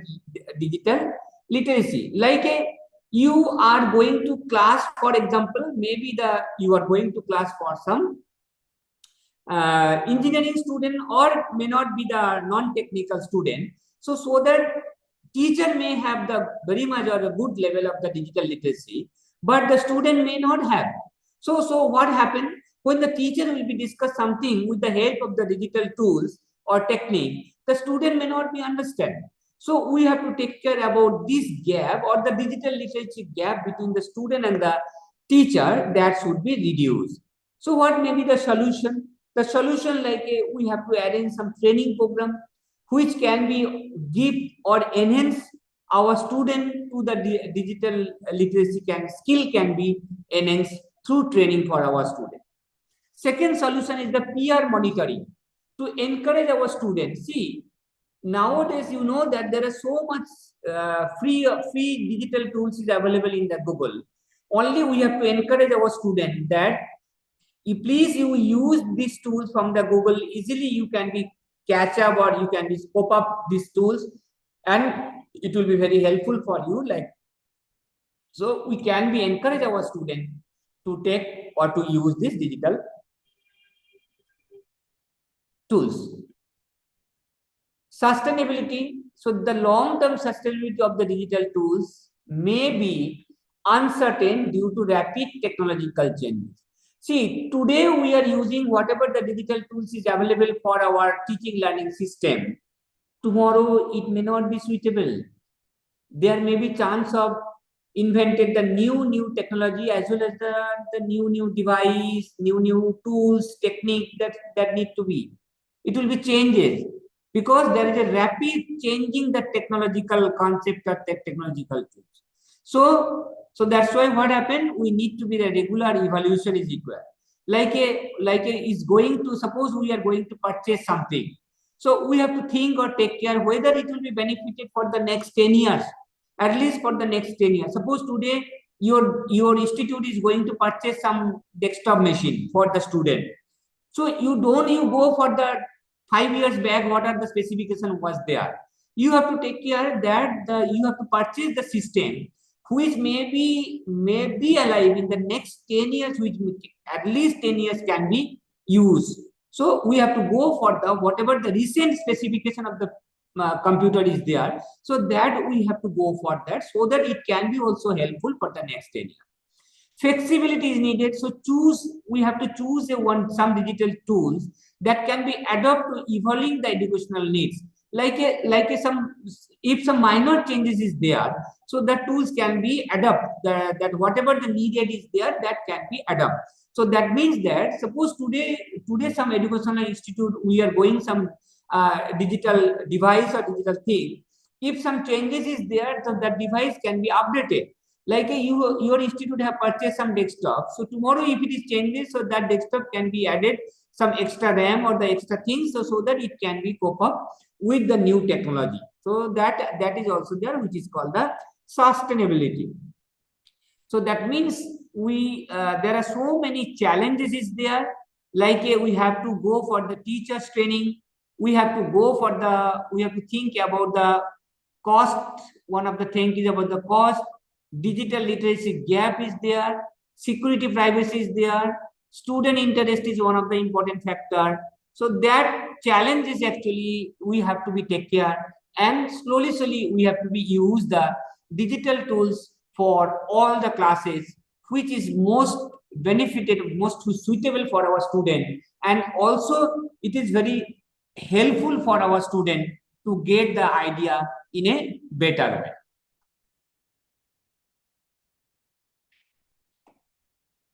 digital literacy. Like you are going to class, for example, maybe you are going to class for some engineering student, or may not be the non-technical student. So that teacher may have the very much or a good level of the digital literacy, but the student may not have. So what happened when the teacher will be discuss something with the help of the digital tools or technique, the student may not be understand. So we have to take care about this gap or the digital literacy gap between the student and the teacher, that should be reduced. So what may be the solution? The solution, like we have to arrange some training program which can be give or enhance our student to the digital literacy skill can be enhanced through training for our student. Second solution is the peer monitoring to encourage our students. See, nowadays you know that there is so much free digital tools is available in the Google. Only we have to encourage our student that please you use these tools from the Google easily. You can be catch up or you can be scope up these tools, and it will be very helpful for you. Like, so we can be encourage our student to take or to use these digital tools. Sustainability. So the long-term sustainability of the digital tools may be uncertain due to rapid technological changes. See, today we are using whatever the digital tools is available for our teaching learning system. Tomorrow it may not be suitable. There may be chance of invented the new technology as well as the new device, new tools, technique that need to be. It will be changes because there is a rapid changing the technological concept of the technological tools. So that's why what happened, we need to be the regular evaluation is required. Like a is going to, suppose we are going to purchase something. So we have to think or take care whether it will be benefited for the next 10 years, at least for the next 10 years. Suppose today your institute is going to purchase some desktop machine for the student. So you go for the 5 years back, what are the specification was there. You have to take care that you have to purchase the system which may be alive in the next 10 years, which at least 10 years can be used. So we have to go for the whatever the recent specification of the computer is there, so that we have to go for that, so that it can be also helpful for the next 10 years. Flexibility is needed, so we have to choose some digital tools that can be adapted to evolving the educational needs. If some minor changes is there, so the tools can be adapted, that whatever the needed is there, that can be adapted. So that means that suppose today some educational institute we are going some digital device or digital thing. If some changes is there, so that device can be updated. Like your institute have purchased some desktop, so tomorrow if it is changes, so that desktop can be added some extra RAM or the extra things, so that it can be cope up with the new technology. So that is also there, which is called the sustainability. So that means there are so many challenges is there. Like we have to go for the teachers training. We have to think about the cost. One of the things is about the cost. Digital literacy gap is there. Security privacy is there. Student interest is one of the important factor. So that challenge is actually we have to be take care, and slowly we have to be use the digital tools for all the classes, which is most benefited, most suitable for our student, and also it is very helpful for our student to get the idea in a better way.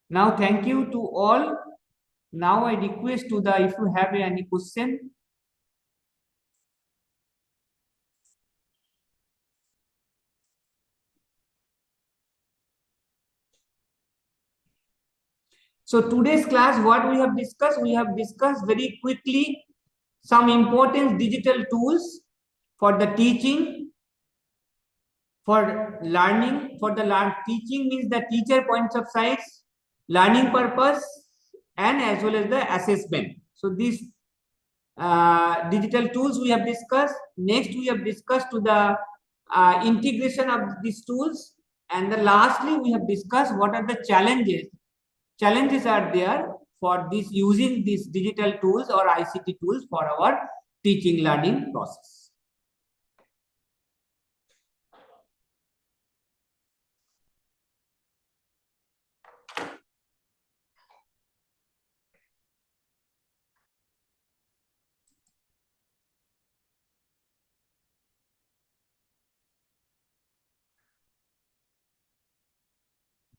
Now, thank you to all. Now I request to if you have any question. So today's class, what we have discussed very quickly some important digital tools for the teaching, for learning, teaching means the teacher points of sights, learning purpose, and as well as the assessment. So these digital tools we have discussed. Next, we have discussed to the integration of these tools, and then lastly we have discussed what are the challenges are there for this using these digital tools or ICT tools for our teaching learning process.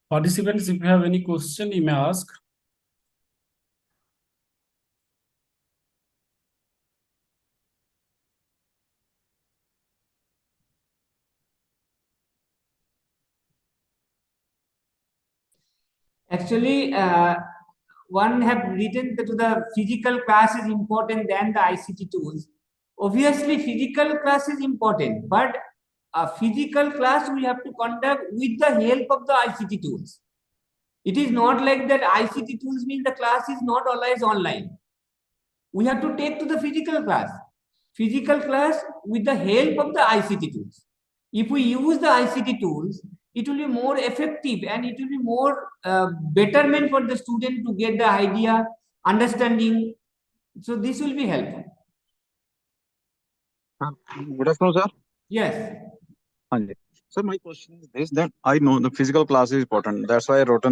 Participants, if you have any question, you may ask. Actually, one have written that the physical class is important than the ICT tools. Obviously, physical class is important, but a physical class we have to conduct with the help of the ICT tools. It is not like that ICT tools means the class is not always online. We have to take to the physical class. Physical class with the help of the ICT tools. If we use the ICT tools, it will be more effective and it will be more betterment for the student to get the idea, understanding. So this will be helpful. Good afternoon, sir. Yes. Hanji. Sir, my question is this, that I know the physical class is important. That's why I wrote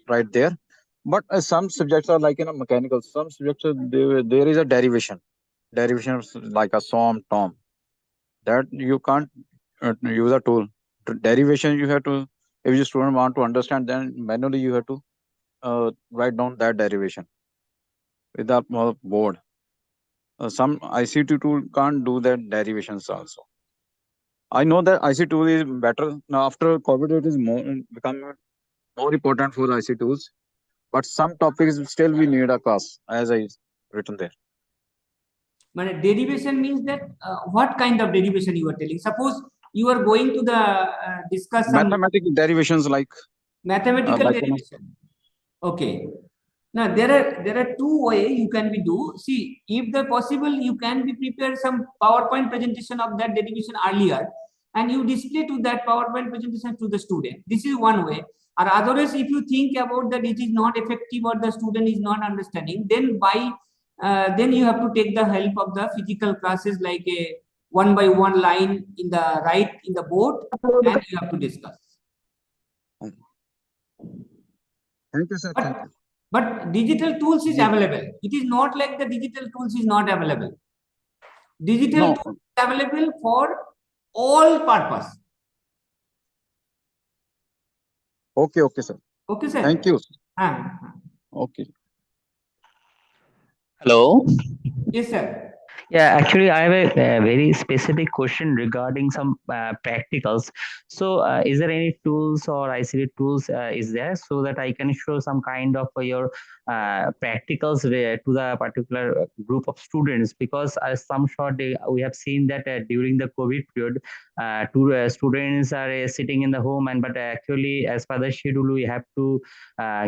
right there. But some subjects are like, mechanical. Some subjects, there is a derivation. Derivation is like a sum, tom. That you can't use a tool. Derivation, you have to, if your student want to understand, then manually you have to write down that derivation with the board. Some ICT tool can't do that derivations also. I know that IC tool is better now. After COVID, it is become more important for IC tools. But some topics still we need a class, as I written there. But derivation means that what kind of derivation you are telling? Suppose you are going to the discuss some Mathematical derivations like mathematical like, derivation. Okay. Now there are two ways you can be do. See, if the possible, you can be prepare some PowerPoint presentation of that derivation earlier, and you display to that PowerPoint presentation to the student. This is one way. Or otherwise, if you think about that it is not effective or the student is not understanding, then you have to take the help of the physical classes like a 1 by 1 line in the right in the board, and you have to discuss. thank you, sir. Thank you. But digital tools is available. It is not like the digital tools is not available. Digital No. tools is available for all purpose. Okay, sir. Okay, sir. Thank you. Ah, Okay. Hello. yes, sir. Yeah, actually, I have a very specific question regarding some practicals. So, is there any tools or ICT tools is there so that I can show some kind of your practicals to the particular group of students? Because some short we have seen that during the COVID period, two students are sitting in the home, and but actually, as per the schedule, we have to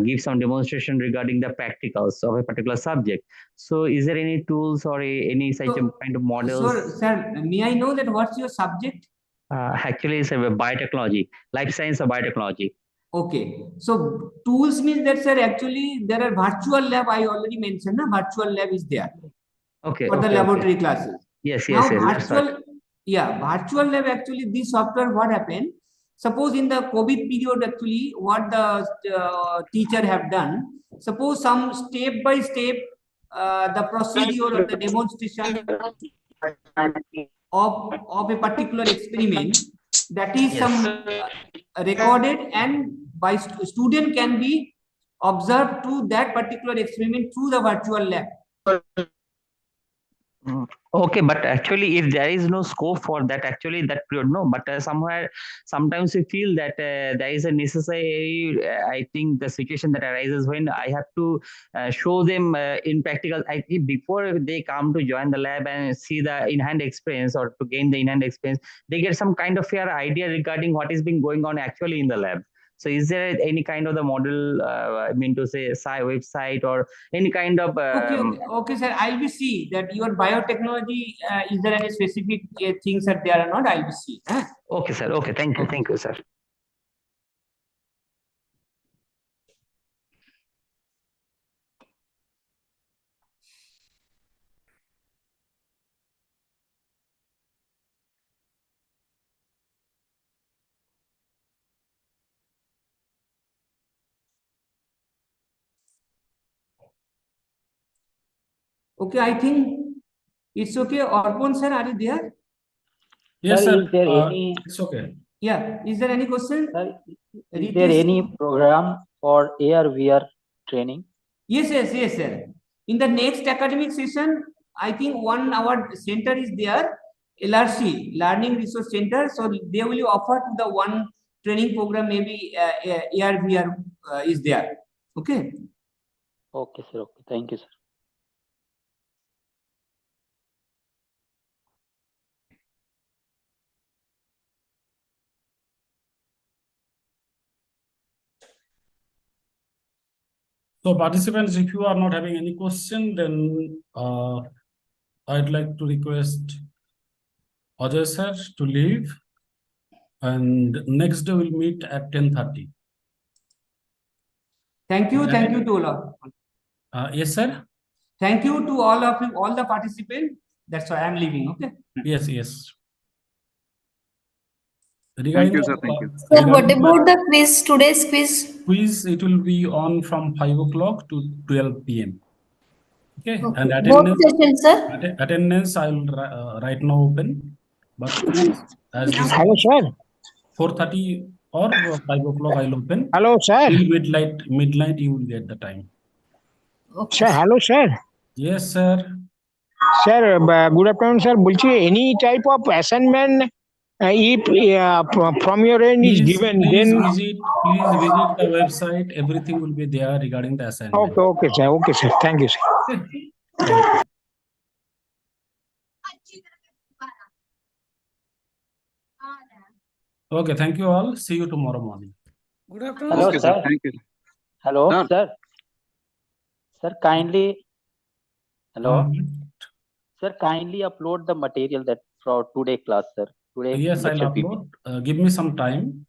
give some demonstration regarding the practicals of a particular subject. So, is there any tools or any such kind of models? So, sir, may I know that what's your subject? Actually, it's a biotechnology, life science or biotechnology. Okay. So, tools means that, sir, actually there are virtual lab. I already mentioned, na? Virtual lab is there. Okay. For the laboratory classes. Yes, Now, that's right. virtual lab actually this software what happened? Suppose in the COVID period actually what the teacher have done. Suppose some step by step the procedure or the demonstration of a particular experiment that is some recorded and by student can be observed to that particular experiment through the virtual lab. Okay, but actually, if there is no scope for that, actually that period, no. But sometimes we feel that there is a necessary. I think the situation that arises when I have to show them in practical. I think before they come to join the lab and see the in-hand experience or to gain the in-hand experience, they get some kind of fair idea regarding what is being going on actually in the lab. So, is there any kind of the model? I mean to say, website or any kind of Okay, sir. I'll be see that your biotechnology. Is there any specific things that there or not? I'll be see. Okay, sir. Okay, thank you, sir. Okay, I think it's okay. Arpon sir, are you there? Yes, Sir, sir. is there any It's okay. Yeah. Is there any question? sir, is there Ritesh? any program for AR VR training? Yes, sir. In the next academic session, I think 1 hour center is there, LRC, Learning Resource Center. So they will offer the one training program, maybe AR VR is there. Okay. Okay, sir. Okay, thank you, sir. So participants, if you are not having any question, then I'd like to request Ajay sir to leave, and next day we'll meet at 10:30. Thank you to all of. Yes, sir. Thank you to all of you, all the participants. That's why I'm leaving. Okay. Yes, yes. Thank you, sir. Thank you. Sir, what about the quiz, today's quiz? Quiz? It will be on from 5 o'clock to 12 p.m. Okay, Okay. and Both attendance. sessions, sir? Attendance I will right now open, but as this Hello, sir. 4:30 or 5 o'clock I'll open. Hello, sir. Till midnight you will get the time. Okay. Sir, hello, sir. Yes, sir. Sir, good afternoon, sir. Bulchi, any type of assignment, if from your end is given, Please then visit the website. Everything will be there regarding the assignment. okay, sir. Okay, sir. Thank you, sir. Okay, thank you all. See you tomorrow morning. Hello, Okay, sir. Thank you. Hello, Sir. sir. Sir, kindly. Hello, sir. Kindly upload the material that for today class, sir. Today Yes, I'll lecture PPT. upload. Give me some time.